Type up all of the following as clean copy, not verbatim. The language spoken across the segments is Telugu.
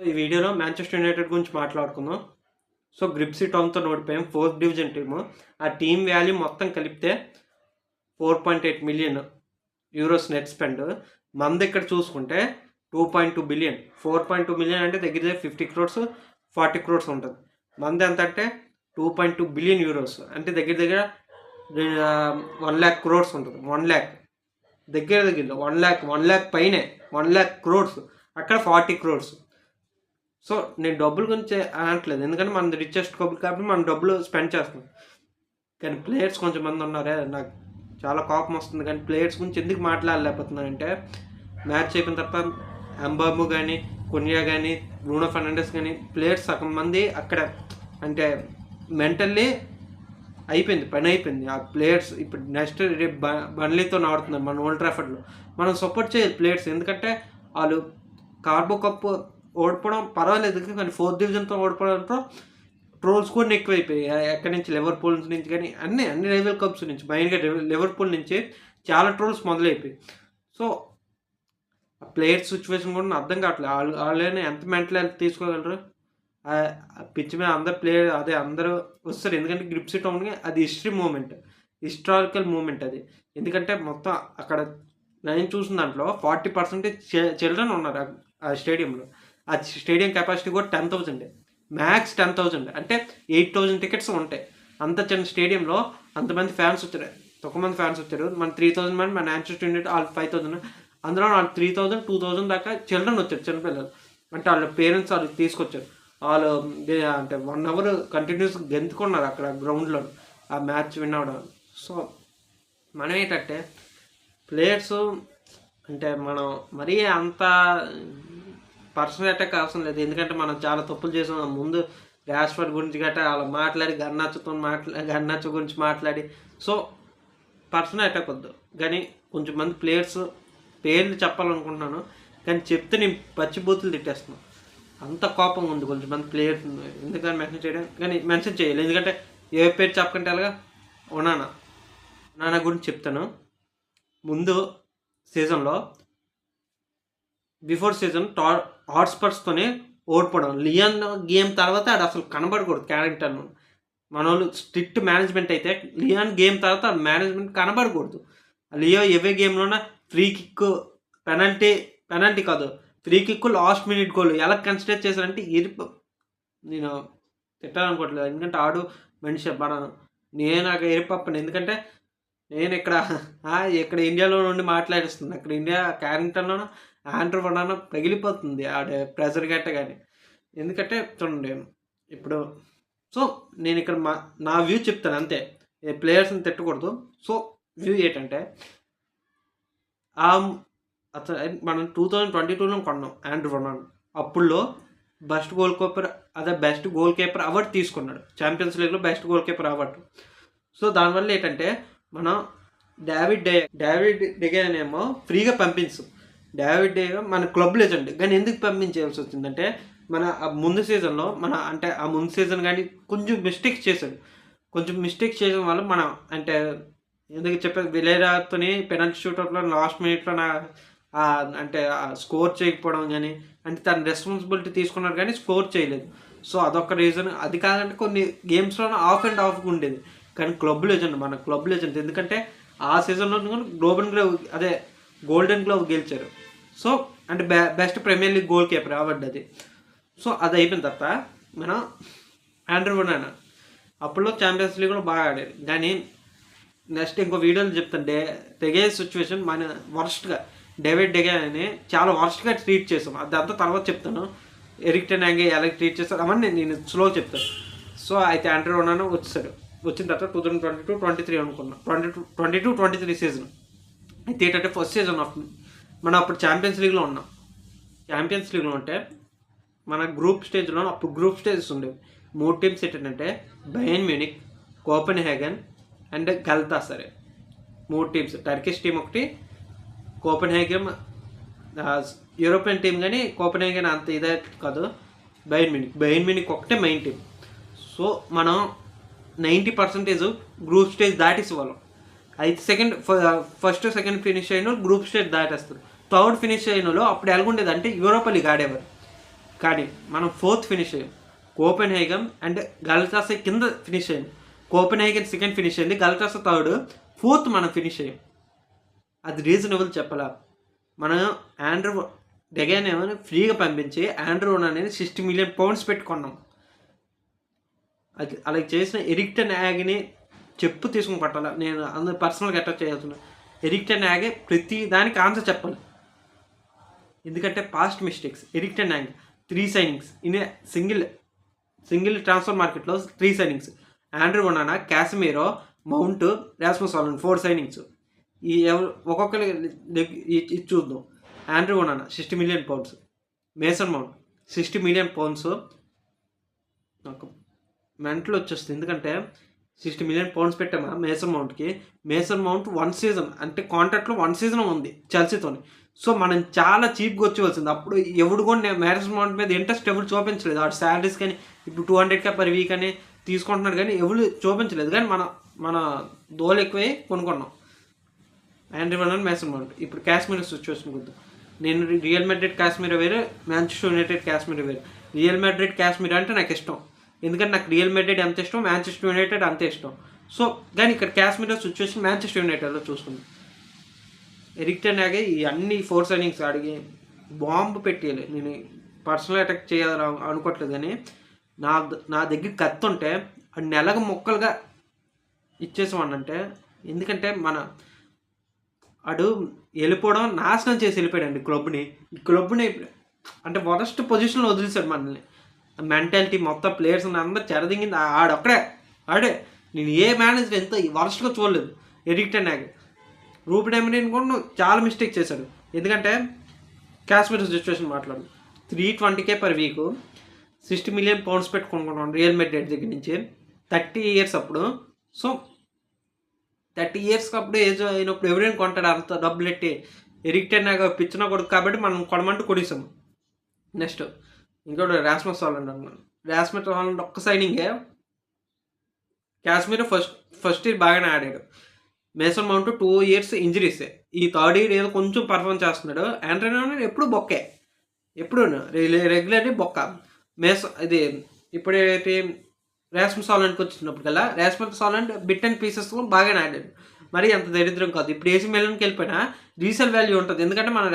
ఈ వీడియోలో మాంచెస్టర్ యునైటెడ్ గురించి మాట్లాడుకుందాం. గ్రిప్సీ టౌన్తో ఓడిపోయాం. 4th division team. ఆ టీమ్ వాల్యూ మొత్తం కలిపితే 4.8 మిలియన్ యూరోస్ నెట్ స్పెండ్. మనది ఇక్కడ చూసుకుంటే 2.2 బిలియన్. 4.2 మిలియన్ అంటే దగ్గర 50 crores 40 crores ఉంటుంది. మనది ఎంత అంటే 2.2 బిలియన్ యూరోస్ అంటే దగ్గర 1 lakh crores ఉంటుంది. 1 lakh దగ్గర 1 lakh పైనే 1 lakh crores. అక్కడ 40 crores. సో నేను డబ్బుల గురించి అనట్లేదు, ఎందుకంటే మన రిచెస్ట్ క్లబ్ కాబట్టి మనం డబ్బులు స్పెండ్ చేస్తాం. కానీ ప్లేయర్స్ కొంచెం మంది ఉన్నారే, నాకు చాలా కోపం వస్తుంది. కానీ ప్లేయర్స్ గురించి ఎందుకు మాట్లాడలేకపోతున్నానంటే, మ్యాచ్ అయిపోయిన తర్వాత ఎంబాబు కానీ, కొనియా కానీ, బ్రూనో ఫెర్నాండెస్ కానీ ప్లేయర్స్ సగం మంది అక్కడ అంటే మెంటల్లీ అయిపోయింది, పని అయిపోయింది. ఆ ప్లేయర్స్ ఇప్పుడు నెక్స్ట్ రేపు బన్లీతో ఆడుతున్నారు మన ఓల్డ్ ట్రాఫర్డ్లో. మనం సపోర్ట్ చేయాలి ప్లేయర్స్, ఎందుకంటే వాళ్ళు కార్బో కప్ ఓడిపోవడం పర్వాలేదు, కానీ 4th డివిజన్తో ఓడిపోవడంతో ట్రోల్స్ కూడా ఎక్కువైపోయాయి. ఎక్కడి నుంచి లివర్పూల్ నుంచి కానీ అన్ని లెవెల్ కప్స్ నుంచి, మెయిన్గా లివర్పూల్ నుంచి చాలా ట్రోల్స్ మొదలైపోయి. సో ఆ ప్లేయర్స్ సిచ్యువేషన్ కూడా అర్థం కావట్లేదు. వాళ్ళని ఎంత మెంటల్ హెల్త్ తీసుకోగలరు? పిచ్ మీద అందరు ప్లేయర్ అందరూ వస్తారు, ఎందుకంటే గ్రిప్సీ టౌన్కి అది హిస్టారికల్ మూమెంట్ అది. ఎందుకంటే మొత్తం అక్కడ నేను చూసిన దాంట్లో 40% చిల్డ్రన్ ఉన్నారు ఆ స్టేడియంలో. ఆ స్టేడియం కెపాసిటీ కూడా 10,000, మ్యాక్స్ 10,000 అంటే 8,000 టికెట్స్ ఉంటాయి. అంత చిన్న స్టేడియంలో అంతమంది ఫ్యాన్స్ వచ్చారు, తక్కువ మంది ఫ్యాన్స్ వచ్చారు. మన 3,000 మంది, మన మాంచెస్టర్ యునైటెడ్ వాళ్ళు 5,000, అందులో వాళ్ళు 3,000 2,000 దాకా చిల్డ్రన్ వచ్చారు, చిన్నపిల్లలు. అంటే వాళ్ళ పేరెంట్స్ వాళ్ళు తీసుకొచ్చారు. వాళ్ళు అంటే 1 hour కంటిన్యూస్ గెంతుకున్నారు అక్కడ గ్రౌండ్లో ఆ మ్యాచ్ విన్ అవ్వడం. సో మనం ఏంటంటే ప్లేయర్స్ అంటే మనం మరీ అంత పర్సనల్ అటాక్ అవసరం లేదు, ఎందుకంటే మనం చాలా తప్పులు చేసాం. ముందు రాష్ఫర్డ్ గురించి గట్రా అలా మాట్లాడి గర్నాచో గురించి మాట్లాడి, సో పర్సనల్ అటాక్ వద్దు. కానీ కొంచెం మంది ప్లేయర్స్ పేర్లు చెప్పాలనుకుంటున్నాను, కానీ చెప్తే నేను పచ్చిబూతులు తిట్టేస్తున్నాను. అంత కోపం ఉంది కొంచెం మంది ప్లేయర్స్. ఎందుకని మెన్షన్ చేయడం, కానీ మెన్షన్ చేయాలి, ఎందుకంటే ఏ పేరు చెప్పకంటే అలాగా నానా గురించి చెప్తాను. ముందు సీజన్లో బిఫోర్ సీజన్ హాట్స్పర్స్తోనే ఓడిపోవడం. లియాన్ గేమ్ తర్వాత అది అసలు కనబడకూడదు క్యారెక్టర్. మన వాళ్ళు స్ట్రిక్ట్ మేనేజ్మెంట్ అయితే లియాన్ గేమ్ తర్వాత మేనేజ్మెంట్ కనబడకూడదు. లియో ఎవే గేమ్లోన ఫ్రీ కిక్, పెనాల్టీ కాదు, free kick last minute goal ఎలా కన్సిడర్ చేశారంటే నేను తిట్టాలనుకోవట్లేదు, ఎందుకంటే ఆడు మనిషి నేను నాకు ఎరిపప్పను. ఎందుకంటే నేను ఇక్కడ ఇండియాలో నుండి మాట్లాడిస్తున్నాను, అక్కడ ఇండియా క్యారెక్టర్లోనూ ఆండ్రూ వనానా పగిలిపోతుంది ఆడే ప్రెజర్ గట్ట. కానీ ఎందుకంటే చూడండి ఇప్పుడు, సో నేను ఇక్కడ నా వ్యూ చెప్తాను అంతే, ప్లేయర్స్ని తిట్టకూడదు. సో వ్యూ ఏంటంటే అతను మనం 2022లో కొన్నాం ఆండ్రూ వనానా. అప్పుడులో బెస్ట్ గోల్ కీపర్ అవార్డు తీసుకున్నాడు, ఛాంపియన్స్ లీగ్లో best goal keeper award. So దానివల్ల ఏంటంటే మనం డేవిడ్ డెగేనేమో ఫ్రీగా పంపించు. డేవిడ్ డెగే మన క్లబ్ లెజెండ్, కానీ ఎందుకు పంపించాల్సి వచ్చిందంటే మన ముందు సీజన్లో ఆ ముందు సీజన్ కానీ కొంచెం మిస్టేక్స్ చేయడం వల్ల మనం అంటే ఎందుకు చెప్పే విలేరాతోని పెనాల్టీ షూట్అవుట్లో లాస్ట్ మినిట్లో అంటే స్కోర్ చేయకపోవడం కానీ, అంటే తన రెస్పాన్సిబిలిటీ తీసుకున్నారు కానీ స్కోర్ చేయలేదు. సో అదొక రీజన్. అది కాదంటే కొన్ని గేమ్స్లో ఆఫ్ అండ్ ఆఫ్గా ఉండేది. కానీ మన క్లబ్ లెజెండ్, ఎందుకంటే ఆ సీజన్లో గోల్డెన్ గ్లోవ్ గెలిచారు. సో అంటే best premier league goal keeper award అది. సో అది అయిపోయిన తర్వాత మనం ఆండ్రూ వనానా అప్పుడులో ఛాంపియన్స్ లీగ్లో బాగా ఆడారు. కానీ నెక్స్ట్ ఇంకో వీడియోలో చెప్తాను డెగే సిచ్యువేషన్ మన వర్స్ట్గా, డేవిడ్ డెగే అని చాలా వర్స్ట్గా ట్రీట్ చేసాం. అదంతా తర్వాత చెప్తాను. ఎరిక్ టెన్ హాగ్ ఎలా ట్రీట్ చేస్తారు అవన్నీ నేను స్లోగా చెప్తాను. సో అయితే ఆండ్రూ వనానా వచ్చిన తర్వాత 2022-23 అనుకున్నాం, 22-23 సీజన్. అయితే ఏంటంటే ఫస్ట్ సీజన్ మనం అప్పుడు ఛాంపియన్స్ లీగ్లో ఉన్నాం. ఛాంపియన్స్ లీగ్లో ఉంటే మన గ్రూప్ స్టేజ్లో అప్పుడు గ్రూప్ స్టేజెస్ ఉండేవి. 3 టీమ్స్ ఏంటంటే Bayern Munich, Copenhagen and Galatasaray. 3 teams, Turkish team ఒకటి, కోపెన్హేగన్ యూరోపియన్ టీం, కానీ కోపెన్హేగన్ అంత ఇదే కాదు. బయర్న్ మ్యూనిక్ ఒకటే మెయిన్ టీం. సో మనం 90% గ్రూప్ స్టేజ్ దాటేసి వాళ్ళం. అయితే ఫస్ట్ సెకండ్ ఫినిష్ అయిన గ్రూప్ స్టేజ్ దాటేస్తారు. థర్డ్ ఫినిష్ అయినలో అప్పుడు ఎలాగుండేది అంటే యూరోపా లీగ్ ఆడేవారు. కానీ మనం 4th ఫినిష్ అయ్యాం. కోపెన్హేగన్ అండ్ గలటాసే కింద ఫినిష్ అయ్యాం. కోపెన్హేగన్ 2nd ఫినిష్ అయింది, గలటాసే 3rd, 4th మనం ఫినిష్ అయ్యాం. అది రీజనబుల్ చెప్పాలా? మనం ఆండ్రూ డెగాన్ ఏమైనా ఫ్రీగా పంపించి ఆండ్రూ అనేది £60 million పెట్టుకున్నాం. అది అలా చేసిన ఎరిక్ టెన్ హ్యాగ్ని చెప్పు తీసుకుని పట్టాలా. నేను అందరు పర్సనల్గా అటాచ్ చేయాల్సిన ఎరిక్ టెన్ హ్యాగే ప్రతి దానికి ఆన్సర్ చెప్పాలి. ఎందుకంటే past mistakes. Erik ten Hag 3 signings in single transfer మార్కెట్లో 3 signings. Andre Onana, Casemiro, Mount, Rasmus Hojlund 4 signings. ఈ ఒక్కొక్కరి ఇది చూద్దాం. Andre Onana £60 million, Mason Mount £60 million. నాకు మెంటల్ వచ్చేస్తుంది. ఎందుకంటే £60 million పెట్టామా మేసన్ మౌంట్కి. మేసన్ మౌంట్ 1 season అంటే కాంట్రాక్ట్లో 1 season ఉంది చెల్సీతోని. సో మనం చాలా చీప్గా వచ్చేవలసింది. అప్పుడు ఎవడు కూడా మేసన్ మౌంట్ మీద ఇంట్రెస్ట్ ఎవరు చూపించలేదు. వాడు శాలరీస్ కానీ ఇప్పుడు 200K per week అని తీసుకుంటున్నాడు, కానీ ఎవరు చూపించలేదు. కానీ మన దోలు ఎక్కువై కొనుక్కున్నాం ఆండ్రూ ఒనానా, మేసన్ మౌంట్. ఇప్పుడు కాశ్మీర్ సిచ్యువేషన్ కొద్దు. నేను రియల్ మాడ్రిడ్ కాశ్మీర్ వేరే, మాంచెస్టర్ యునైటెడ్ కాశ్మీర్ వేరే. రియల్ మాడ్రిడ్ కాశ్మీర్ అంటే నాకు ఇష్టం, ఎందుకంటే నాకు రియల్ మాడ్రిడ్ ఎంత ఇష్టం, మాంచెస్టర్ యునైటెడ్ అంతే ఇష్టం. సో కానీ ఇక్కడ కాశ్మీర్ సిచ్యువేషన్ మాంచెస్టర్ యునైటెడ్లో చూసుకుంది. ఎరిక్ టెన్ హ్యాగ్ ఈ అన్ని 4 signings అడిగి బాంబు పెట్టేయాలి. నేను పర్సనల్ అటాక్ చేయాలి అనుకోవట్లేదు, కానీ నా దగ్గర కత్తి ఉంటే అది నెలకు మొక్కలుగా ఇచ్చేసామనంటే. ఎందుకంటే అడు వెళ్ళిపోవడం, నాశనం చేసి వెళ్ళిపోయాడండి క్లబ్ని. ఈ క్లబ్ని అంటే వరస్ట్ పొజిషన్లో వదిలేశాడు మనల్ని. మెంటాలిటీ మొత్తం ప్లేయర్స్ అందరూ చెరదింగింది ఆడే. నేను ఏ మేనేజర్ ఎంత వరస్ట్గా చూడలేదు. ఎరిక్ టెన్ హ్యాగ్ రూపెన్ అమోరీమ్ కూడా చాలా మిస్టేక్ చేశాడు. ఎందుకంటే కాశ్మీర్ సిచ్యువేషన్ మాట్లాడు. 320K per week, £60 million పెట్టుకుంటున్నాను రియల్ మాడ్రిడ్ దగ్గర నుంచి. 30 years అప్పుడు. సో 30 years అప్పుడు ఏజ్ అయినప్పుడు ఎవరైనా కొంటాడు అంత డబ్బులు ఎట్టి. ఎరిక్ టెన్ హ్యాగ్ పిచ్చిన కొడుకు కాబట్టి మనం కొనమంటూ కొనిసాము. నెక్స్ట్ ఇంకోటి రాస్మస్ హాలండ్ అన్నాను. రాస్మస్ హాలండ్ ఒక్క సైనింగే కాశ్మీర్ ఫస్ట్ ఇయర్ బాగానే ఆడాడు. Mason mount 2 years ఇంజరీసే. ఈ 3rd year ఏదో కొంచెం పర్ఫార్మ్ చేస్తున్నాడు. ఆండ్రూ ఒనానా ఎప్పుడు బొక్కే, ఎప్పుడు రెగ్యులర్లీ బొక్క. ఇది ఇప్పుడైతే రాస్మస్ హాలండ్కి వచ్చినప్పుడు కల్లా Rasmus Hojlund bit and pieces బాగానే ఆడాడు. మరి అంత దరిద్రం కాదు. ఇప్పుడు ఏసీ మిలాన్కి వెళ్ళిపోయినా రీసేల్ వాల్యూ ఉంటుంది. ఎందుకంటే మనం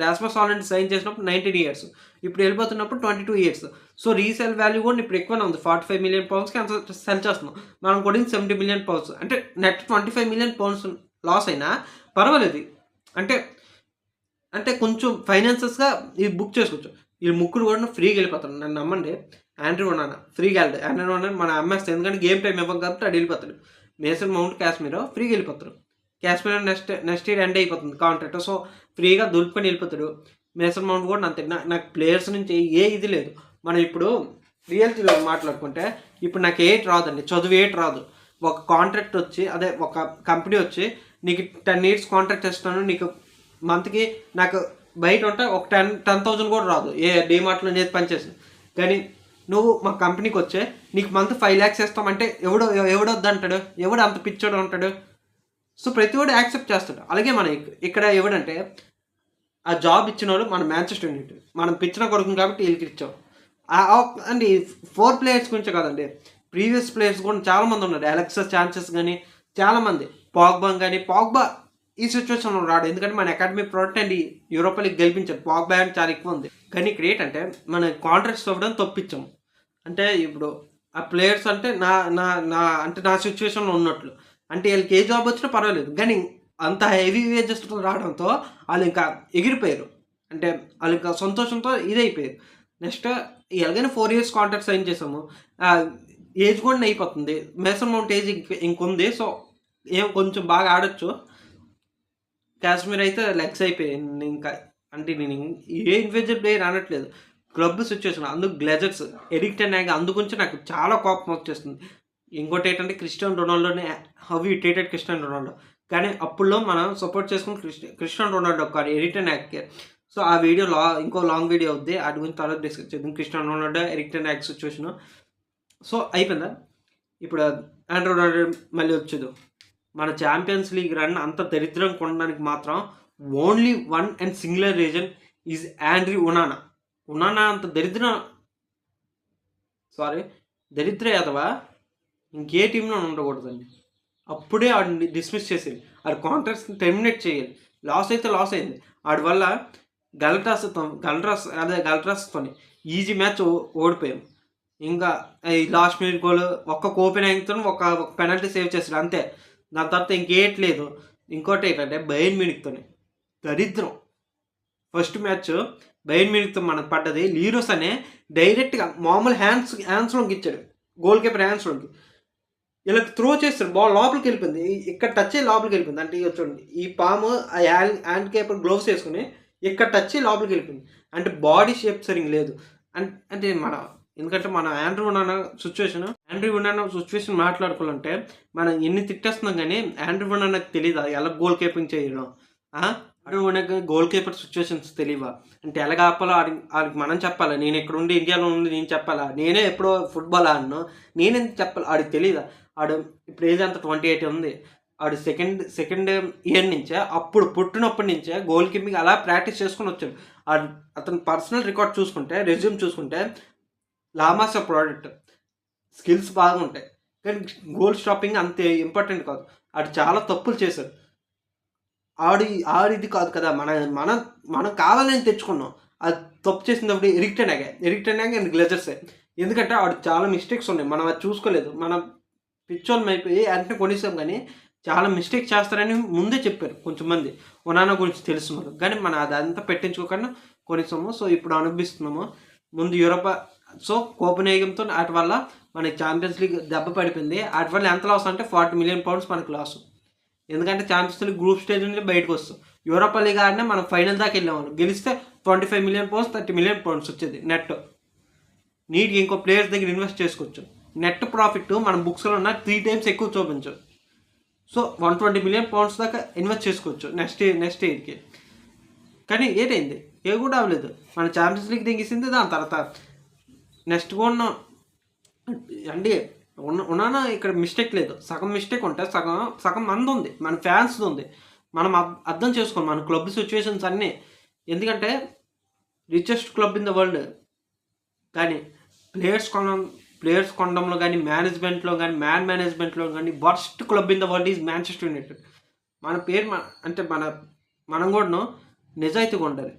రాస్మస్ హాలండ్ సైన్ చేసినప్పుడు 19 years, ఇప్పుడు వెళ్ళిపోతున్నప్పుడు 22 years. సో రీసేల్ వాల్యూ కూడా ఇప్పుడు ఎక్కువనే ఉంది. £45 million అంత సెల్ చేస్తున్నాం. మనం కొట్టింది £70 million. అంటే నెట్ £25 million లాస్ అయినా పర్వాలేదు. అంటే కొంచెం ఫైనాన్సెస్గా ఇది బుక్ చేసుకోవచ్చు. ఈ ముగ్గురు కూడా ఫ్రీగా వెళ్ళిపోతాడు. నన్ను నమ్మండి. ఆండ్రూ ఒనానా ఫ్రీగా వెళ్ళాడు. ఆండ్రూ ఒనానా మన అమ్మేస్తాడు, ఎందుకంటే గేమ్ టైం ఇవ్వం కాబట్టి అది వెళ్ళిపోతాడు. మేసన్ మౌంట్, కాశ్మీర్ ఫ్రీగా వెళ్ళిపోతారు. కాశ్మీర్ నెక్స్ట్ ఇయర్ ఎండ్ అయిపోతుంది కాంట్రాక్ట్. సో ఫ్రీగా దులుపుకొని వెళ్ళిపోతాడు. మేసన్ మౌంట్ కూడా అంతే. నాకు ప్లేయర్స్ నుంచి ఏ ఇది లేదు. మనం ఇప్పుడు రియల్టీలో మాట్లాడుకుంటే ఇప్పుడు నాకు 8 రాదండి, చదువు 8 రాదు. ఒక కాంట్రాక్ట్ వచ్చి, అదే ఒక కంపెనీ వచ్చి నీకు 10 years కాంట్రాక్ట్ ఇస్తాను, నీకు మంత్కి నాకు బయట ఉంటే ఒక 10,000 కూడా రాదు ఏ డీమార్ట్లో చేసి పనిచేసి. కానీ నువ్వు మా కంపెనీకి వచ్చే నీకు మంత్ 5 lakhs ఇస్తామంటే ఎవడొద్దంటాడు? ఎవడు అంత పిచ్చోడు ఉంటాడు? సో ప్రతి వాడు యాక్సెప్ట్ చేస్తాడు. అలాగే మన ఇక్కడ ఎవడంటే ఆ జాబ్ ఇచ్చిన వాళ్ళు మన మాంచెస్టర్ యునైటెడ్, మనం పిచ్చిన కొడుకు కాబట్టి వీళ్ళకి ఇచ్చాం. అండి 4 players గురించే కాదండి, ప్రీవియస్ ప్లేయర్స్ కూడా చాలామంది ఉన్నారు. అలెక్సస్ ఛాన్సెస్ కానీ చాలామంది, పాగ్బా కానీ. పాగ్బా ఈ సిచ్యువేషన్లో రాడు, ఎందుకంటే మన academy product and Europa league గెలిపించాడు. పాగ్బా అంటే చాలా ఎక్కువ ఉంది. కానీ ఇక్కడ ఏంటంటే మన కాంట్రాక్ట్స్ ఇవ్వడం తప్పించాం. అంటే ఇప్పుడు ఆ ప్లేయర్స్ అంటే నా సిచ్యువేషన్లో ఉన్నట్లు, అంటే వీళ్ళకి ఏ జాబ్ వచ్చినా పర్వాలేదు, కానీ అంత హెవీ వేజెస్ రావడంతో వాళ్ళు ఇంకా ఎగిరిపోయారు. అంటే వాళ్ళు ఇంకా సంతోషంతో ఇదైపోయారు. నెక్స్ట్ ఎలాగైనా 4 years కాంట్రాక్ట్ సైన్ చేసాము. ఏజ్ కూడా అయిపోతుంది. మేసన్ మౌంట్ ఏజ్ ఇంకొంది. సో కొంచెం బాగా ఆడొచ్చు. కాశ్మీర్ అయితే లెగ్స్ అయిపోయింది ఇంకా. అంటే నేను ఏ ఇండివిజువల్ ప్లేయర్ అనట్లేదు, క్లబ్ సిచ్యువేషన్. అందుకు గ్లెజర్స్, ఎరిక్ టెన్ హ్యాగ్ అందుగురించి నాకు చాలా కోపం వచ్చేస్తుంది. ఇంకోటి ఏంటంటే క్రిస్టియానో రొనాల్డోని how you treated Cristiano Ronaldo. కానీ అప్పుడులో మనం సపోర్ట్ చేసుకుని క్రిస్టియానో రొనాల్డో కాదు, ఎరిక్ టెన్ హ్యాగ్కి. సో ఆ వీడియో ఇంకో లాంగ్ వీడియో అవుద్ది, వాటి గురించి తర్వాత డిస్కస్ చేద్దాం. Cristiano Ronaldo, Erik ten Hag situation. So అయిపోయిందా? ఇప్పుడు ఆండ్రూ రొనాల్డో మళ్ళీ వచ్చేది. మన ఛాంపియన్స్ లీగ్ రన్ అంత దరిద్రం కొనడానికి మాత్రం only 1 and singular reason is Andre Onana. Onana అంత దరిద్ర యాదవా ఇంకే టీంలో ఉండకూడదండి. అప్పుడే ఆడిని డిస్మిస్ చేసేది, ఆడి కాంట్రాక్ట్స్ని టెర్మినేట్ చేయాలి. లాస్ అయితే లాస్ అయింది. ఆడి వల్ల గల్ట్రాస్తోని ఈజీ మ్యాచ్ ఓడిపోయాం. ఇంకా ఈ లాస్ట్ మినిట్ గోల్ ఒక్క కోపెన్హెగన్తో ఒక పెనల్టీ సేవ్ చేశాడు అంతే. దాని తర్వాత ఇంకేట్లేదు. ఇంకోటి ఏంటంటే బయర్న్ మ్యూనిఖ్తోని దరిద్రం. ఫస్ట్ మ్యాచ్ బయర్న్ మ్యూనిఖ్తో మనకు పడ్డది. లీరోస్ అనే డైరెక్ట్గా మామూలు హ్యాండ్స్లోకి ఇచ్చాడు, గోల్ కీపర్ హ్యాండ్స్లోకి. ఇలా త్రో చేస్తాడు, బాల్ లోపలికి వెళ్ళిపోయింది. ఇక్కడ టచ్ అయ్యి లోపలికి వెళ్ళిపోయింది. అంటే ఇక చూడండి, ఈ పాము ఆ హ్యాండ్ కీపర్ గ్లోవ్స్ వేసుకుని ఇక్కడ టచ్ అయ్యి లోపలికి వెళ్ళిపోయింది. అంటే బాడీ షేప్ సరిగ్గా లేదు. అంటే ఎందుకంటే మన ఆండ్రూ ఉన్నాన సిచ్యువేషన్ మాట్లాడుకోవాలంటే మనం ఎన్ని తిట్టేస్తున్నాం కానీ ఆండ్రూ ఉన్నానకు తెలియదా ఎలా గోల్ కీపింగ్ చేయడం? ఆండ్రూ ఉన్నాక గోల్ కీపర్ సిచ్యువేషన్స్ తెలియవా? అంటే ఎలా ఆపాలో ఆడికి మనం చెప్పాలా? నేను ఇక్కడ ఉండి ఇండియాలో ఉండి నేను చెప్పాలా? నేనే ఎప్పుడో ఫుట్బాల్ ఆడినో నేనెందుకు చెప్పాలి? ఆడికి తెలీదా? ఆడు ఇప్పుడు ఏజ్ అంత 28 ఉంది. ఆడు సెకండ్ ఇయర్ నుంచే, అప్పుడు పుట్టినప్పటి నుంచే గోల్ కీపింగ్ అలా ప్రాక్టీస్ చేసుకుని వచ్చాడు. అతను పర్సనల్ రికార్డ్ చూసుకుంటే, రెజ్యూమ్ చూసుకుంటే లామాసా ప్రోడక్ట్, స్కిల్స్ బాగుంటాయి. కానీ గోల్ స్టాపింగ్ అంతే ఇంపార్టెంట్ కాదు. ఆడు చాలా తప్పులు చేశాడు. ఆడిది కాదు కదా, మనం కావాలని తెచ్చుకున్నాం. అది తప్పు చేసినప్పుడు ఎరిక్ టెన్ హ్యాగ్ అండ్ గ్లేజర్సే. ఎందుకంటే ఆడు చాలా మిస్టేక్స్ ఉన్నాయి, మనం అది చూసుకోలేదు. మనం పిచ్చోళ్ళం అయిపోయి వెంటనే కొనిస్తాం. కానీ చాలా మిస్టేక్ చేస్తారని ముందే చెప్పారు కొంచెం మంది, ఒనానా గురించి తెలుసున్నారు. కానీ మనం అదంతా పెట్టించుకోకుండా కొనిస్తాము. సో ఇప్పుడు అనుభవిస్తున్నాము. ముందు యూరోపా, సో కోపెన్హెగన్తో వాటి వల్ల మనకి ఛాంపియన్స్ లీగ్ దెబ్బ పడిపోయింది. వాటి వల్ల ఎంత లాస్ అంటే 40 మిలియన్ పౌండ్స్ మనకు లాస్. ఎందుకంటే ఛాంపియన్స్ లీగ్ గ్రూప్ స్టేజ్ నుంచి బయటకు వస్తాం. యూరోపా లీగ్ ఆడినా మనం ఫైనల్ దాకా వెళ్ళేవాళ్ళం. గెలిస్తే 25 మిలియన్ పౌండ్స్ 30 మిలియన్ పౌండ్స్ వచ్చేది నెట్. నీట్గా ఇంకో ప్లేయర్స్ దగ్గర ఇన్వెస్ట్ చేసుకోవచ్చు. నెట్ ప్రాఫిట్ మన బుక్స్లో ఉన్న 3 times ఎక్కువ చూపించు. సో 120 మిలియన్ పౌండ్స్ దాకా ఇన్వెస్ట్ చేసుకోవచ్చు నెక్స్ట్ ఇయర్కి. కానీ ఏదైంది? ఏ కూడా అవ్వలేదు. మన ఛాంపియన్స్ లీగ్ దిగేసింది. దాని తర్వాత నెక్స్ట్ కూడా అండి ఉన్నానా ఇక్కడ మిస్టేక్ లేదు. సగం మిస్టేక్ ఉంటే సగం మంది ఉంది, మన ఫ్యాన్స్ ఉంది. మనం అర్థం చేసుకోండి మన క్లబ్ సిచ్యువేషన్స్ అన్నీ. ఎందుకంటే richest club in the world, కానీ ప్లేయర్స్ కొనడంలో కానీ, మేనేజ్మెంట్లో కానీ, మేనేజ్మెంట్లో కానీ worst club in the world is Manchester United. మన పేరు అంటే మనం కూడా నిజాయితీగా ఉండాలి.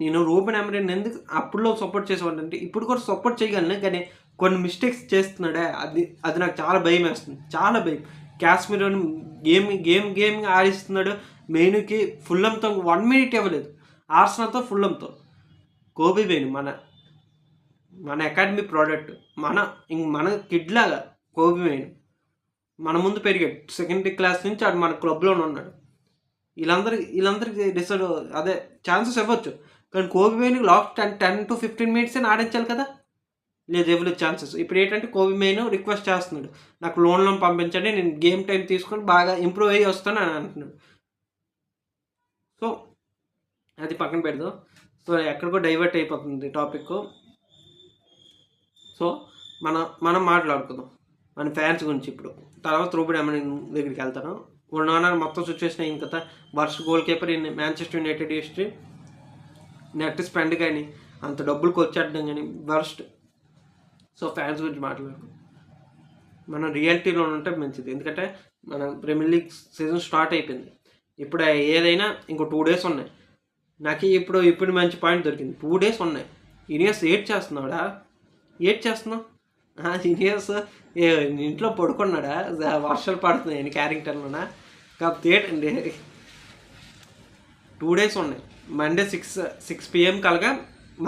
నేను రూబెన్ అమరీన్ ఎందుకు అప్పుడులో సపోర్ట్ చేసేవాడిని అంటే ఇప్పుడు కూడా సపోర్ట్ చేయగలను. కానీ కొన్ని మిస్టేక్స్ చేస్తున్నాడే, అది నాకు చాలా భయం వేస్తుంది, చాలా భయం. కాశ్మీర్ని గేమ్ ఆడిస్తున్నాడు. మెయిన్కి ఫుల్లంతో 1 minute ఇవ్వలేదు. ఆర్సెనల్తో ఫుల్లంతో కోబీ మెయిన్ మన అకాడమీ ప్రోడక్ట్, మన కిడ్ లాగా కోబీ మెయిన్ మన ముందు పెరిగాడు. సెకండరీ క్లాస్ నుంచి ఆడు మన క్లబ్లోనే ఉన్నాడు. వీళ్ళందరికీ డిసైడ్ అదే ఛాన్సెస్ ఇవ్వచ్చు. కానీ Koby main last 10 to 15 minutes ఆడించాలి కదా, లేదు ఇవ్వలేదు ఛాన్సెస్. ఇప్పుడు ఏంటంటే కోబీ మెయిన్ రిక్వెస్ట్ చేస్తున్నాడు, నాకు లోన్లో పంపించండి, నేను గేమ్ టైం తీసుకొని బాగా ఇంప్రూవ్ అయ్యి వస్తాను అని అంటున్నాడు. సో అది పక్కన పెడదాం. సో ఎక్కడికో డైవర్ట్ అయిపోతుంది టాపిక్. సో మనం మాట్లాడుకుందాం మన ఫ్యాన్స్ గురించి. ఇప్పుడు తర్వాత రూబెన్ అమరీన్ దగ్గరికి వెళ్తాను. ఉన్నాన మొత్తం సిచ్యువేషన్ అయిన కదా, worst goal keeper in Manchester United history, net spend కానీ అంత డబ్బులకు వచ్చేయడం కానీ వర్స్ట్. సో ఫ్యాన్స్ గురించి మాట్లాడుకుందాం. మనం రియాలిటీలో ఉంటే మంచిది. ఎందుకంటే మన ప్రీమియర్ లీగ్ సీజన్ స్టార్ట్ అయిపోయింది. ఇప్పుడు ఏదైనా ఇంకో 2 days ఉన్నాయి. నాకు ఇప్పుడు మంచి పాయింట్ దొరికింది. 2 days ఉన్నాయి. ఇనియస్ ఏడ్ చేస్తున్నాడా? చేస్తున్నావు ఇనియస్ ఇంట్లో పడుకున్నాడా? వర్షాలు పడుతున్నాయి క్యారింగ్టన్లోనా? కాకపోతే ఏంటండి 2 days ఉన్నాయి. మండే 6 PM కలగా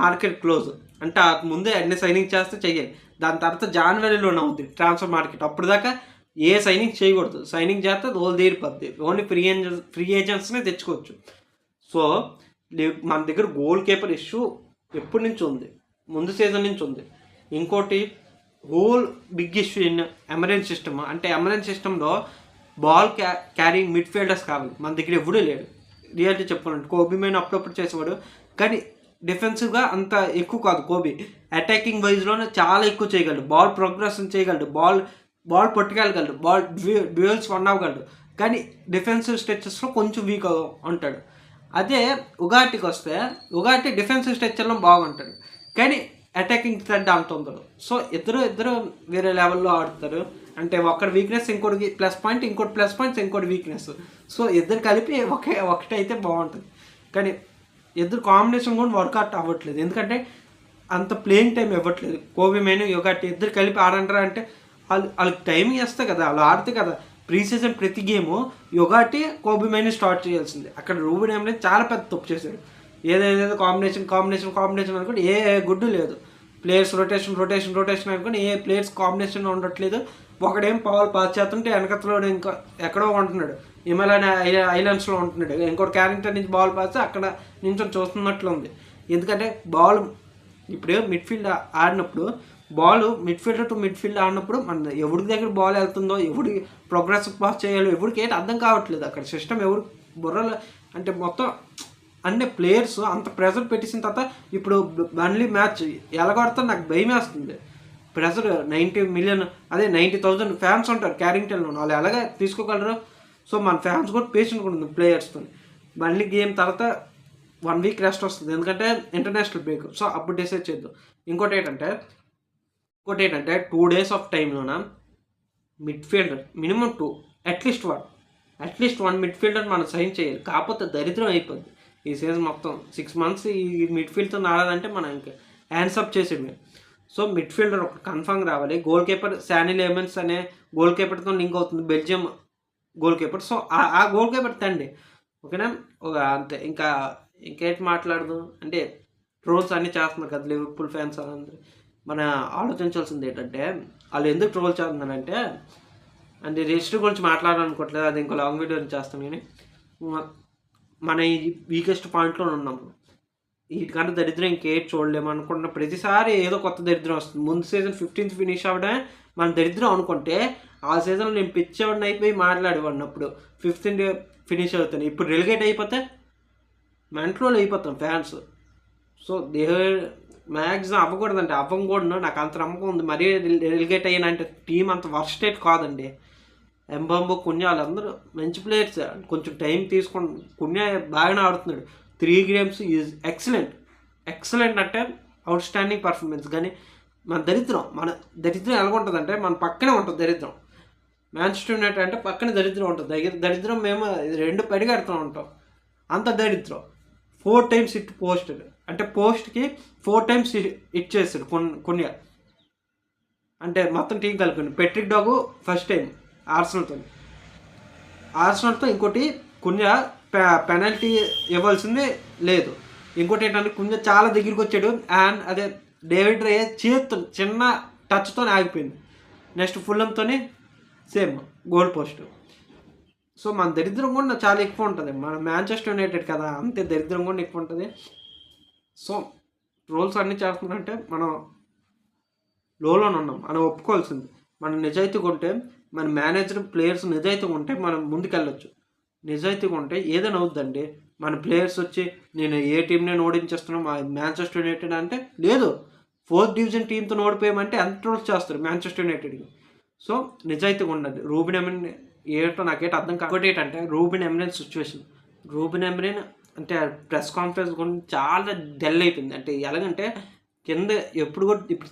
మార్కెట్ క్లోజ్. అంటే ముందే అన్ని సైనింగ్ చేస్తే చెయ్యాలి. దాని తర్వాత జనవరిలోనే అవుద్ది ట్రాన్స్ఫర్ మార్కెట్. అప్పుడు దాకా ఏ సైనింగ్ చేయకూడదు. సైనింగ్ చేస్తే రోజు తీరిపోద్ది. ఓన్లీ ఫ్రీ ఏజెంట్స్నే తెచ్చుకోవచ్చు. సో మన దగ్గర గోల్ కీపర్ ఇష్యూ ఎప్పటి నుంచి ఉంది, ముందు సీజన్ నుంచి ఉంది. ఇంకోటి whole big issue in Amorim system. అంటే అమరీన్ సిస్టంలో బాల్ క్యారింగ్ మిడ్ఫీల్డర్స్ కావాలి. మన దగ్గర ఎవడూ లేడు. రియాలిటీ చెప్పుకోవాలంటే కోబీ మెయిన్ అప్పుడప్పుడు చేసేవాడు, కానీ డిఫెన్సివ్గా అంత ఎక్కువ కాదు. కోబీ అటాకింగ్ వైజ్లోనే చాలా ఎక్కువ చేయగలడు. బాల్ ప్రోగ్రెషన్ చేయగలడు, బాల్ పట్టుకెళ్ళగలడు, డ్యూయల్స్ వన్ అవ్వగలడు. కానీ డిఫెన్సివ్ స్ట్రెచెస్లో కొంచెం వీక్ ఉంటాడు. అదే ఉగాటికి వస్తే ఉగాటి డిఫెన్సివ్ స్ట్రెచర్లో బాగుంటాడు. కానీ అటాకింగ్ థ్రెడ్ అంత ఉండదు. సో ఇద్దరు వేరే లెవెల్లో ఆడుతారు. అంటే ఒకటి వీక్నెస్ ఇంకోటి ప్లస్ పాయింట్, ఇంకోటి ప్లస్ పాయింట్స్ ఇంకోటి వీక్నెస్. సో ఇద్దరు కలిపి ఒకటైతే బాగుంటుంది. కానీ ఇద్దరు కాంబినేషన్ కూడా వర్కౌట్ అవ్వట్లేదు. ఎందుకంటే అంత ప్లేయింగ్ టైం ఇవ్వట్లేదు. కోబీ మైను యోగాటి ఇద్దరు కలిపి ఆడంటారా అంటే వాళ్ళకి టైమింగ్ ఇస్తే కదా, వాళ్ళు ఆడితే కదా. ప్రీ సీజన్ ప్రతి గేము యోగాటి కోబీ మైను స్టార్ట్ చేయాల్సింది. అక్కడ రూబెన్ ఎమ్రెన్ చాలా పెద్ద తప్పు చేశాడు. ఏదేదో కాంబినేషన్ అనుకుంటే ఏ గుడ్డు లేదు. ప్లేయర్స్ రొటేషన్ అనుకుని ఏ ప్లేయర్స్ కాంబినేషన్ ఉండట్లేదు. ఒకడేం పాస్ చేస్తుంటే వెనకతలో ఇంకా ఎక్కడో ఉంటున్నాడు, హిమాలయన్ ఐలాండ్స్లో ఉంటున్నాడు. ఇంకోటి క్యారెక్టర్ నుంచి బాల్ పాస్ అక్కడ నుంచి చూస్తున్నట్లు ఉంది. ఎందుకంటే బాల్ ఇప్పుడు మిడ్ఫీల్డ్ ఆడినప్పుడు బాల్ మిడ్ఫీల్డర్ టు మిడ్ఫీల్డ్ ఆడినప్పుడు మన ఎవరికి దగ్గర బాల్ వెళ్తుందో, ఎవరికి ప్రోగ్రెస్ పాస్ చేయాలో ఎవరికి ఏంటి అర్థం కావట్లేదు. అక్కడ సిస్టమ్ ఎవరు బుర్రలో అంటే మొత్తం అంటే ప్లేయర్స్ అంత ప్రెషర్ పెట్టేసిన తర్వాత ఇప్పుడు మళ్ళీ మ్యాచ్ ఎలాగొడతా నాకు భయం వేస్తుంది. ప్రెషర్ 90 million అదే 90,000 ఫ్యాన్స్ ఉంటారు క్యారింగ్టన్లో, వాళ్ళు ఎలాగ తీసుకోగలరు. సో మన ఫ్యాన్స్ కూడా పేషెంట్ కూడా ఉంది ప్లేయర్స్తో. మళ్ళీ గేమ్ తర్వాత 1 week రెస్ట్ వస్తుంది, ఎందుకంటే ఇంటర్నేషనల్ బ్రేక్. సో అప్పుడు డిసైడ్ చేద్దాం. ఇంకోటి ఏంటంటే 2 days ఆఫ్ టైంలోన midfielder minimum 2 at least one midfielder మనం సైన్ చేయాలి. కాకపోతే దరిద్రం అయిపోద్ది ఈ సీజన్ మొత్తం. 6 months ఈ మిడ్ఫీల్డ్తో ఆడాలంటే మనం ఇంకా హ్యాండ్సప్ చేసేది. సో మిడ్ఫీల్డర్ ఒక కన్ఫర్మ్ రావాలి. గోల్ కీపర్ శానీ లేమన్స్ అనే గోల్ కీపర్తో లింక్ అవుతుంది, బెల్జియం గోల్ కీపర్. సో ఆ గోల్ కీపర్ తండి, ఓకేనా. అంతే. ఇంకేంటి మాట్లాడదు అంటే ట్రోల్స్ అన్నీ చేస్తున్నారు కదా లివర్పూల్ ఫ్యాన్స్ అందరూ. మన ఆలోచించాల్సింది ఏంటంటే వాళ్ళు ఎందుకు ట్రోల్ చేస్తున్నారంటే, అంటే రిజిస్టర్ గురించి మాట్లాడాలనుకోవట్లేదు, అది ఇంకో లాంగ్ వీడియో చేస్తాను. కానీ మన ఈ వీకెస్ట్ పాయింట్లో ఉన్నాము. వీటికంటే దరిద్రం ఇంకేటి చూడలేము అనుకున్న ప్రతిసారి ఏదో కొత్త దరిద్రం వస్తుంది. ముందు సీజన్ 15th ఫినిష్ అవ్వడమే మన దరిద్రం అనుకుంటే, ఆ సీజన్లో నేను పిచ్చేవాడిని అయిపోయి మాట్లాడేవాడిని. అప్పుడు 15th ఫినిష్ అవుతాను. ఇప్పుడు రెలిగేట్ అయిపోతే మెంట్రోల్ అయిపోతాం ఫ్యాన్స్. సో మ్యాక్సిమం అవ్వకూడదండి, అవ్వం కూడా నాకు అంత నమ్మకం ఉంది. మరీ రెలిగేట్ అయ్యానంటే టీం అంత వర్స్టేట్ కాదండి. ఎంబాంబో కున్యా వాళ్ళందరూ మంచి ప్లేయర్స్. కొంచెం టైం తీసుకొని కున్యా బాగానే ఆడుతున్నాడు. 3 games ఈజ్ ఎక్సలెంట్ అంటే అవుట్ స్టాండింగ్ పర్ఫార్మెన్స్. కానీ మన దరిద్రం ఎలాగుంటుంది అంటే మన పక్కనే ఉంటుంది దరిద్రం. మ్యాంచెస్టర్ యునైటెడ్ అంటే పక్కనే దరిద్రం ఉంటుంది. దరిద్రం మేము 2 పడిగడుతూ ఉంటాం, అంత దరిద్రం. 4 times హిట్ పోస్టెడ్ అంటే పోస్ట్కి 4 times హిట్ చేస్తాడు కొన్యా. అంటే మొత్తం టీం కలిపి పెట్రిక్ డాగు ఫస్ట్ టైం ఆర్సెనల్తో ఇంకోటి కున్యా పెనాల్టీ ఇవ్వాల్సింది లేదు. ఇంకోటి ఏంటంటే కున్యా చాలా దగ్గరికి వచ్చాడు అండ్ అదే డేవిడ్ రే చేతితో చిన్న టచ్తో ఆగిపోయింది. నెక్స్ట్ ఫుల్లంతోనే సేమ్ గోల్ పోస్ట్. సో మన దరిద్రం కూడా చాలా ఎక్కువ ఉంటుంది. మన మ్యాంచెస్టర్ యునైటెడ్ కదా, అంతే దరిద్రం కూడా ఎక్కువ ఉంటుంది. సో రోల్స్ అన్నీ చేస్తున్నారంటే మనం లోలోనే ఉన్నాం, మనం ఒప్పుకోవాల్సింది. మనం నిజాయితీగా ఉంటే, మన మేనేజర్ ప్లేయర్స్ నిజాయితీగా ఉంటే మనం ముందుకెళ్ళొచ్చు. నిజాయితీగా ఉంటే ఏదైనా అవుద్దండి. మన ప్లేయర్స్ వచ్చి నేను ఏ టీంని ఓడించేస్తున్నాం మ్యాంచెస్టర్ యునైటెడ్ అంటే లేదు, 4th division టీంతో ఓడిపోయామంటే ఎంత ట్రోల్స్ చేస్తారు మ్యాంచెస్టర్ యునైటెడ్కి. సో నిజాయితీగా ఉండదు. రూబెన్ ఎమ్రెన్ ఏంటో నాకేంటో అర్థం కాకపోతే ఏంటంటే రూబెన్ ఎమ్రెన్ సిచ్యువేషన్. రూబెన్ ఎమ్రెన్ అంటే ప్రెస్ కాన్ఫరెన్స్ గురించి చాలా డల్ అయిపోయింది. అంటే ఎలాగంటే కింద ఇప్పుడు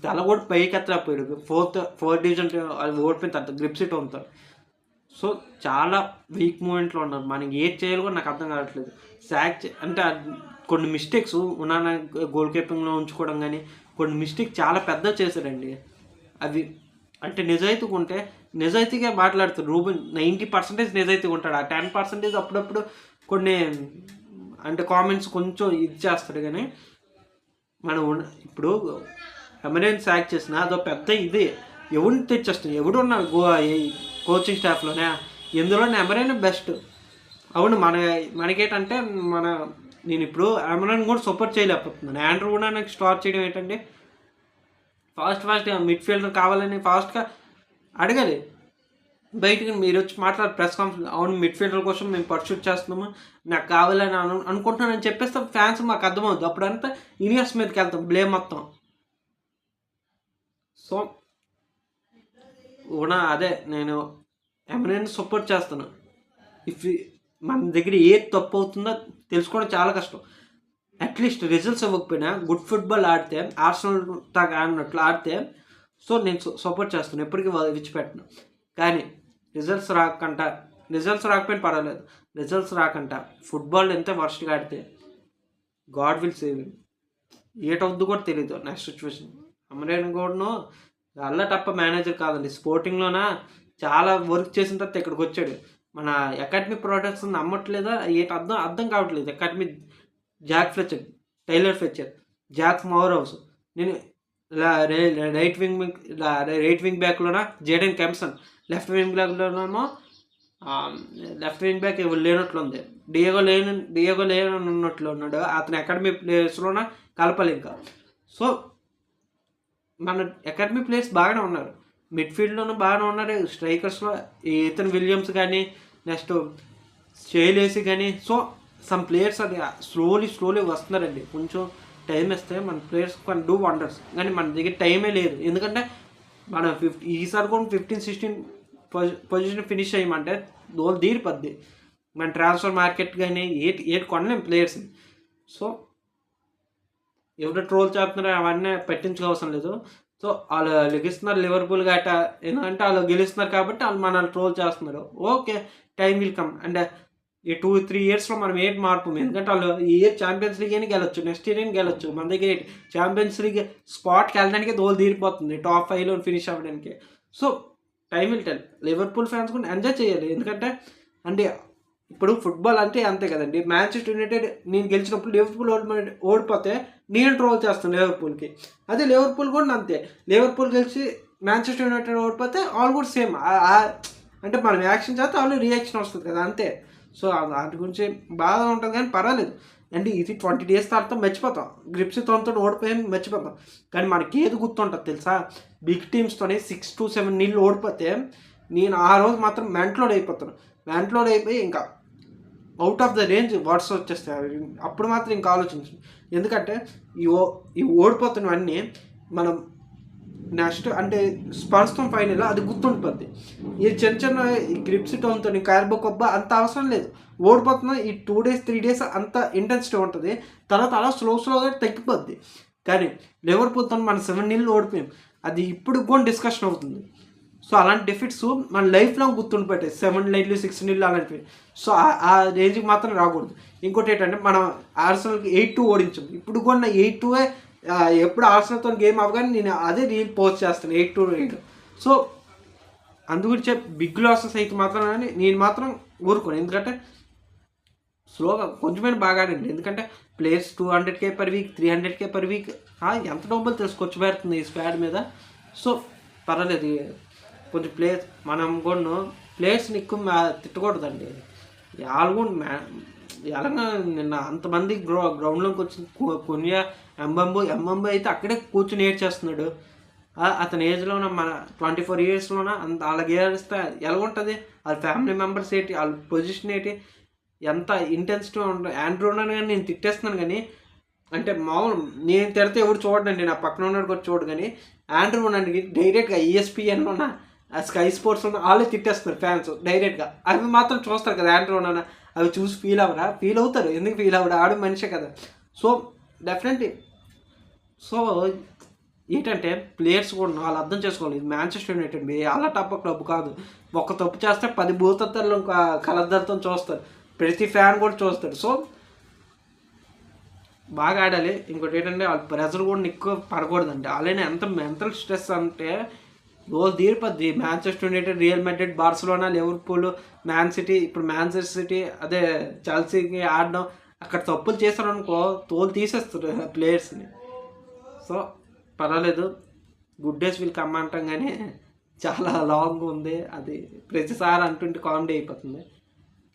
తల కూడా పైకి ఎత్తలేకపోయాడు. 4th division అది ఓడిపోయిన తర్వాత గ్రిప్సిట్ ఉంటారు. సో చాలా వీక్ మూమెంట్లో ఉన్నారు. మనకి ఏది చేయాలో కూడా నాకు అర్థం కావట్లేదు. అంటే కొన్ని మిస్టేక్స్ ఉన్నాన గోల్ కీపింగ్లో ఉంచుకోవడం కానీ కొన్ని మిస్టేక్ చాలా పెద్ద చేశారండి. అవి అంటే నిజాయితీగా ఉంటే నిజాయితీగా మాట్లాడుతారు. రూబెన్ 90% నిజాయితీగా ఉంటాడు. ఆ 10% అప్పుడప్పుడు కొన్ని అంటే కామెంట్స్ కొంచెం ఇది చేస్తాడు. కానీ మనం ఇప్పుడు ఎమరెన్ సాక్ చేసిన అదో పెద్ద ఇది ఎవరిని తెచ్చేస్తుంది. ఎవడున్నాడు కోచింగ్ స్టాఫ్లోనే, ఎందులోనే ఎమరెన్ బెస్ట్. అవును మనకేంటంటే నేను ఇప్పుడు ఎమరెన్ కూడా సపోర్ట్ చేయలేకపోతున్నాను. ఆండ్రూ కూడా నాకు స్టార్ట్ చేయడం ఏంటంటే ఫాస్ట్ మిడ్ఫీల్డర్ కావాలని ఫాస్ట్గా అడగాలి. బయటికి మీరు వచ్చి ప్రెస్ కాన్ఫరెన్స్, అవును మిడ్ఫీల్డర్ కోసం మేము పర్సూట్ చేస్తున్నాము, నాకు కావాలని అనుకుంటున్నానని చెప్పేస్తే ఫ్యాన్స్ మాకు అర్థమవుతుంది. అప్పుడంతా ఇనియర్స్ మీదకి వెళ్తాం బ్లేమ్ మొత్తం. సో అదే నేను ఎమరెన్ సపోర్ట్ చేస్తాను. మన దగ్గర ఏది తప్పు అవుతుందో తెలుసుకోవడం చాలా కష్టం. అట్లీస్ట్ రిజల్ట్స్ ఇవ్వకపోయినా గుడ్ ఫుట్బాల్ ఆడితే ఆర్సనల్ ఆడినట్లు ఆడితే సో నేను సపోర్ట్ చేస్తాను, ఎప్పటికీ విడిచిపెట్టను. కానీ రిజల్ట్స్ రాకపోయినా పర్వాలేదు, రిజల్ట్స్ రాకుండా ఫుట్బాల్ ఎంత వర్స్ట్గా ఆడితే గాడ్ విల్ సేవ్ హిమ్. ఏటవుద్దు కూడా తెలియదు నెక్స్ట్ సిచ్యువేషన్. అమరేన్ గౌడ్ను టప్ప మేనేజర్ కాదండి, స్పోర్టింగ్లోన చాలా వర్క్ చేసిన తర్వాత ఇక్కడికి వచ్చాడు. మన అకాడమీ ప్రొడక్ట్స్ నమ్మట్లేదా అర్థం కావట్లేదు. Academy Jack Fletcher, Tyler Fletcher, Jack Moorhouse, నేను రైట్ వింగ్ బ్యాక్లోన జేడెన్ కెంప్సన్, లెఫ్ట్ వింగ్ బ్యాక్లోనేమో లెఫ్ట్ వింగ్ బ్యాక్ లేనట్లుంది, డియోగో లేనట్లు ఉన్నాడు. అతని అకాడమీ ప్లేయర్స్లోన కలపాలి ఇంకా. సో మన అకాడమీ ప్లేయర్స్ బాగానే ఉన్నారు, మిడ్ఫీల్డ్లోనూ బాగానే ఉన్నారు, స్ట్రైకర్స్లో ఈథన్ విలియమ్స్ కానీ నెక్స్ట్ షేలేసి కానీ. సో సమ్ ప్లేయర్స్ అది స్లోలీ వస్తున్నారండి. కొంచెం టైం ఇస్తే మన ప్లేయర్స్ కెన్ డూ వండర్స్. కానీ మన దగ్గర టైమే లేదు, ఎందుకంటే మన ఈసారి కూడా 15-16 పొజిషన్ ఫినిష్ అయ్యమంటే దోలు తీరిపోద్ది. మన ట్రాన్స్ఫర్ మార్కెట్ కానీ ఏటి కొనలేం ప్లేయర్స్ని. సో ఎవరు ట్రోల్ చేస్తున్నారో అవన్నీ పెట్టించుకోవసరం లేదు. సో వాళ్ళు లెగిస్తున్నారు లివర్పూల్ గట్ట, ఎందుకంటే వాళ్ళు గెలుస్తున్నారు కాబట్టి వాళ్ళు మనల్ని ట్రోల్ చేస్తున్నారు. Okay, time will come. And ఈ 2-3 ఇయర్స్లో మనం ఏంటి మార్పు, ఎందుకంటే వాళ్ళు ఈ ఇయర్ ఛాంపియన్స్ లీగ్ అని గెలవచ్చు, నెక్స్ట్ ఇయర్ అని గెలవచ్చు. మన దగ్గర ఛాంపియన్స్ లీగ్ స్పాట్కి వెళ్ళడానికి దోలు తీరిపోతుంది, టాప్ 5లో ఫినిష్ అవ్వడానికి. So time will tell. Liverpool fans కూడా ఎంజాయ్ చేయాలి, ఎందుకంటే అంటే ఇప్పుడు ఫుట్బాల్ అంటే అంతే కదండి. మాంచెస్టర్ యునైటెడ్ నేను గెలిచినప్పుడు లివర్పూల్ ఓడిపోతే నేను ట్రోల్ చేస్తాను లివర్పూల్కి. అదే లివర్పూల్ కూడా అంతే, లివర్పూల్ గెలిచి మాంచెస్టర్ యునైటెడ్ ఓడిపోతే ఆల్ కూడా సేమ్. అంటే మనం యాక్షన్ చేస్తే వాళ్ళు రియాక్షన్ వస్తుంది కదా, అంతే. సో వాటి గురించి బాధ ఉంటుంది, కానీ పర్వాలేదు అండి. ఇది 20 days తర్వాత మర్చిపోతాం, గ్రిప్సీ తోతో ఓడిపోయి మర్చిపోతాం. కానీ మనకి ఏది గుర్తుంటుంది తెలుసా, బిగ్ టీమ్స్తోనే 6-7 ఓడిపోతే నేను ఆ రోజు మాత్రం మెంట్లోడ్ అయిపోయి ఇంకా out of the range words వచ్చేస్తాయి. అప్పుడు మాత్రం ఇంకా ఆలోచించు, ఎందుకంటే ఈ ఓడిపోతున్నవన్నీ మనం నెక్స్ట్ అంటే స్పర్స్తో ఫైనల్ అది గుర్తుండిపోద్ది. ఈ చిన్న గ్రిప్సీ టోన్తో కార్బో కొబ్బా అంత అవసరం లేదు. ఓడిపోతున్నా ఈ 2 days 3 days అంత ఇంటెన్సిటీ ఉంటుంది, తర్వాత అలా స్లోగా తగ్గిపోద్ది. కానీ లివర్పూల్తో మనం 7-0 ఓడిపోయాం, అది ఇప్పుడు కూడా డిస్కషన్ అవుతుంది. సో అలాంటి డిఫిట్స్ మన లైఫ్లో గుర్తుండిపోతాయి, 7-0 6-0 అలాంటివి. సో ఆ రేంజ్కి మాత్రం రాకూడదు. ఇంకోటి ఏంటంటే మనం ఆర్సెనల్కి 8-2 ఓడించాం, ఇప్పుడు కూడా 8-2 ఎప్పుడు ఆర్సెనల్తో గేమ్ అవ్వగానే నేను అదే రీల్ పోస్ట్ చేస్తాను 8-2. సో అందుగురించే బిగ్ లాసెస్ అయితే మాత్రం నేను మాత్రం ఊరుకోను, ఎందుకంటే స్లోగా కొంచెమైనా బాగా ఆడండి. ఎందుకంటే players 200K per week 300K per week ఎంత డబ్బులు తెలుసుకొచ్చి పెడుతుంది ఈ స్క్వాడ్ మీద. సో పర్వాలేదు, కొంచెం ప్లేయర్స్ మనం కూడా ప్లేయర్స్ని ఎక్కువ తిట్టకూడదండి. వాళ్ళు కూడా ఎలాగా నిన్న అంతమంది గ్రౌండ్లోకి వచ్చి కొనియా ఎంబంబు అయితే అక్కడే కూర్చుని ఏడ్చేస్తున్నాడు. అతని ఏజ్లోన మన 24 yearsలోన అంత అలాగే ఏడిస్తే ఎలాగుంటుంది, వాళ్ళ ఫ్యామిలీ మెంబర్స్ ఏంటి, వాళ్ళ పొజిషన్ ఏంటి, ఎంత ఇంటెన్సిటీ ఉంటుంది. ఆండ్రూనని కానీ నేను తిట్టేస్తున్నాను, కానీ అంటే మామూలు నేను తిడితే ఎవరు చూడండి, నా పక్కన ఉన్నాడు కూడా చూడు. కానీ ఆండ్రూనని డైరెక్ట్గా ESPNలోన స్కై స్పోర్ట్స్లో వాళ్ళే తిట్టేస్తున్నారు ఫ్యాన్స్ డైరెక్ట్గా. అవి మాత్రం చూస్తారు కదా ఆండ్రూనన్న, అవి చూసి ఫీల్ అవుతారు. ఎందుకు ఫీల్ అవ్వరు, ఆడు మనిషే కదా. సో డెఫినెట్లీ సో ఏంటంటే ప్లేయర్స్ కూడా వాళ్ళు అర్థం చేసుకోవాలి, ఇది మాంచెస్టర్ యునైటెడ్ అలా టప్ప క్లబ్ కాదు. ఒక్క తప్పు చేస్తే 10 భూతత్తాలు కలద్దరితో చూస్తారు, ప్రతి ఫ్యాన్ కూడా చూస్తాడు. సో బాగా ఆడాలి. ఇంకోటి ఏంటంటే వాళ్ళ ప్రెజర్ కూడా ఎక్కువ పడకూడదండి. అలానే ఎంత మెంటల్ స్ట్రెస్ అంటే రోజు తీరిపోద్ది. Manchester United, Real Madrid, Barcelona, Liverpool, Man City, ఇప్పుడు మాంచెస్టర్ సిటీ అదే చెల్సీకి ఆడడం, అక్కడ తప్పులు చేస్తారనుకో తోలు తీసేస్తారు ప్లేయర్స్ని. సో పర్వాలేదు, గుడ్ డేస్ విల్ కమ్ అంటాం, కానీ చాలా లాంగ్ ఉంది. అది ప్రతిసారి అంటుంటే కామెడీ అయిపోతుంది,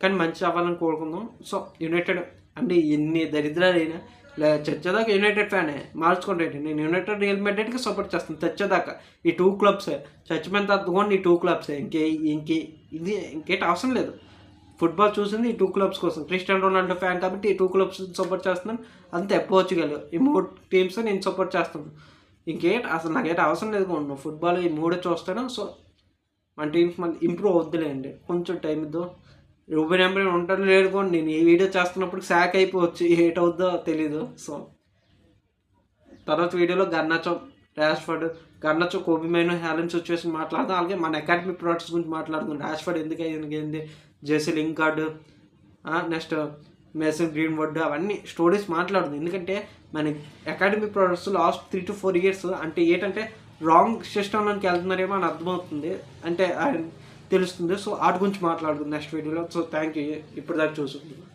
కానీ మంచి అవ్వాలని కోరుకుందాం. సో యునైటెడ్ అంటే ఎన్ని దరిద్రాలైనా చచ్చేదాకా యునైటెడ్ ఫ్యానే, మార్చుకుంటే నేను యునైటెడ్, రియల్ మాడ్రిడ్కి సపోర్ట్ చేస్తాను చచ్చేదాకా. ఈ 2 clubs చచ్చిపోయిన తర్వాత కూడా ఈ 2 clubs ఇంకేటి అవసరం లేదు. ఫుట్బాల్ చూసింది ఈ 2 clubs కోసం. క్రిస్టియానో రొనాల్డో ఫ్యాన్ కాబట్టి ఈ 2 clubs సపోర్ట్ చేస్తున్నాను అంతే. పోర్చుగల్, ఈ 3 teams నేను సపోర్ట్ చేస్తాను. అసలు నాకేట అవసరం లేదు కొను ఫుట్బాల్, ఈ 3 చూస్తాను. సో మన టీమ్స్ మళ్ళీ ఇంప్రూవ్ అవుద్దులేండి, కొంచెం టైం ఇద్దాం. రూబెన్ అమోరిమ్ ఉంటాడో లేడు కూడా నేను ఈ వీడియో చేస్తున్నప్పుడు శాక్ అయిపోవచ్చు, ఏటవుద్దో తెలీదు. సో తర్వాత వీడియోలో గర్నాచో, రాష్ఫర్డ్, గర్నాచో, కోబీ మైనో, హ్యాలెన్ సిచ్యువేషన్ మాట్లాడదాం. అలాగే మన అకాడమిక్ ప్రొడక్ట్స్ గురించి మాట్లాడుకుందాం. రాష్ఫర్డ్ ఎందుకు అయింది, జేసీ లింకార్డ్, నెక్స్ట్ మేసన్ గ్రీన్వుడ్, అవన్నీ స్టోరీస్ మాట్లాడుతుంది. ఎందుకంటే మన academic products last 3 to 4 years అంటే ఏంటంటే రాంగ్ సిస్టంలోకి వెళ్తున్నారేమో అని అర్థమవుతుంది, అంటే తెలుస్తుంది. సో వాటి గురించి మాట్లాడుకుంది నెక్స్ట్ వీడియోలో. సో థ్యాంక్ యూ ఇప్పుడు దాకా చూసుకుంటున్నాను.